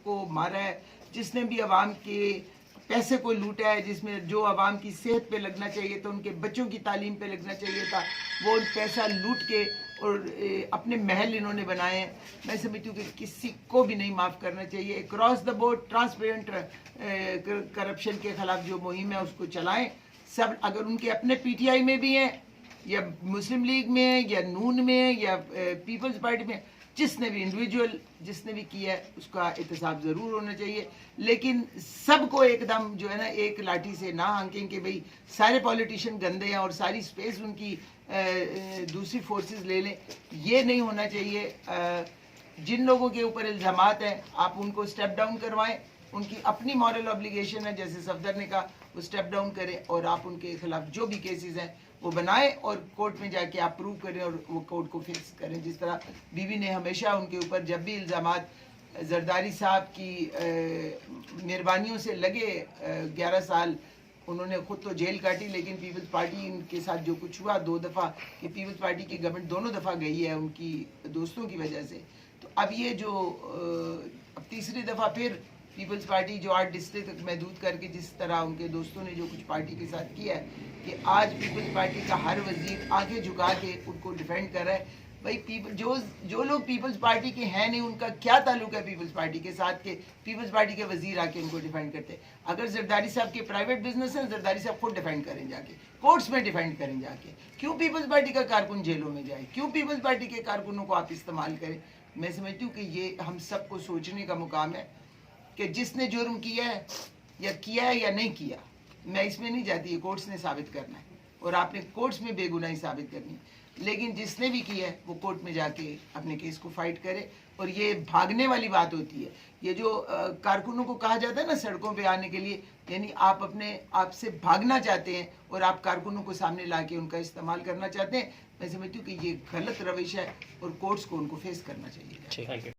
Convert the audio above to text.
को मारा है, जिसने भी अवाम के पैसे को लूटा है, जिसमें जो अवाम की सेहत पे लगना चाहिए था, उनके बच्चों की तालीम पे लगना चाहिए था, वो पैसा लूट के और अपने महल इन्होंने बनाए हैं। मैं समझती हूँ कि किसी को भी नहीं माफ़ करना चाहिए। Cross the board transparent corruption के खिलाफ जो मुहिम है उसको चलाएं सब। अगर उनके अपने पीटीआई में भी हैं या मुस्लिम लीग में है या नून में है या पीपल्स पार्टी में, जिसने भी इंडिविजुअल जिसने भी किया है उसका एहतसाब ज़रूर होना चाहिए। लेकिन सबको एकदम जो है ना एक लाठी से ना आंकें कि भाई सारे पॉलिटिशियन गंदे हैं और सारी स्पेस उनकी दूसरी फोर्सेस ले लें, ये नहीं होना चाहिए। जिन लोगों के ऊपर इल्ज़ामात हैं आप उनको स्टेप डाउन करवाएं, उनकी अपनी मॉरल ऑब्लिगेशन है, जैसे सफदर ने कहा वो स्टेप डाउन करें और आप उनके खिलाफ जो भी केसेस हैं वो बनाएं और कोर्ट में जाके आप प्रूव करें और वो कोर्ट को फिक्स करें। जिस तरह बीवी ने हमेशा उनके ऊपर जब भी इल्ज़ामात जरदारी साहब की मेहरबानियों से लगे 11 साल उन्होंने खुद तो जेल काटी, लेकिन पीपल्स पार्टी के साथ जो कुछ हुआ 2 दफ़ा कि पीपल्स पार्टी की गवर्नमेंट दोनों दफ़ा गई है उनकी दोस्तों की वजह से। तो अब ये जो अब तीसरी दफ़ा फिर पीपल्स पार्टी जो 8 डिस्ट्रिक्ट तक महदूद करके जिस तरह उनके दोस्तों ने जो कुछ पार्टी के साथ किया है कि आज पीपल्स पार्टी का हर वजीर आगे झुका के उनको डिफेंड कर रहा है। भाई जो लोग पीपल्स पार्टी के हैं नहीं, उनका क्या ताल्लुक है पीपल्स पार्टी के साथ के पीपल्स पार्टी के वजीर आके उनको डिफेंड करते हैं। अगर जरदारी साहब के प्राइवेट बिजनेस है, जरदारी साहब खुद डिफेंड करें जाके, कोर्ट्स में डिफेंड करें जाके। क्यों पीपल्स पार्टी का कारकुन जेलों में जाए, क्यों पीपल्स पार्टी के कारकुनों को आप इस्तेमाल करें। मैं समझती हूँ कि ये हम सबको सोचने का मुकाम है कि जिसने जुर्म किया है या नहीं किया, मैं इसमें नहीं जाती, ये कोर्ट्स ने साबित करना है और आपने कोर्ट्स में बेगुनाही साबित करनी है। लेकिन जिसने भी किया है वो कोर्ट में जाके अपने केस को फाइट करे। और ये भागने वाली बात होती है, ये जो कारकुनों को कहा जाता है ना सड़कों पे आने के लिए, यानी आप अपने आप से भागना चाहते हैं और आप कारकुनों को सामने ला के उनका इस्तेमाल करना चाहते हैं। मैं समझती हूँ कि ये गलत रवैया है और कोर्ट्स को उनको फेस करना चाहिए।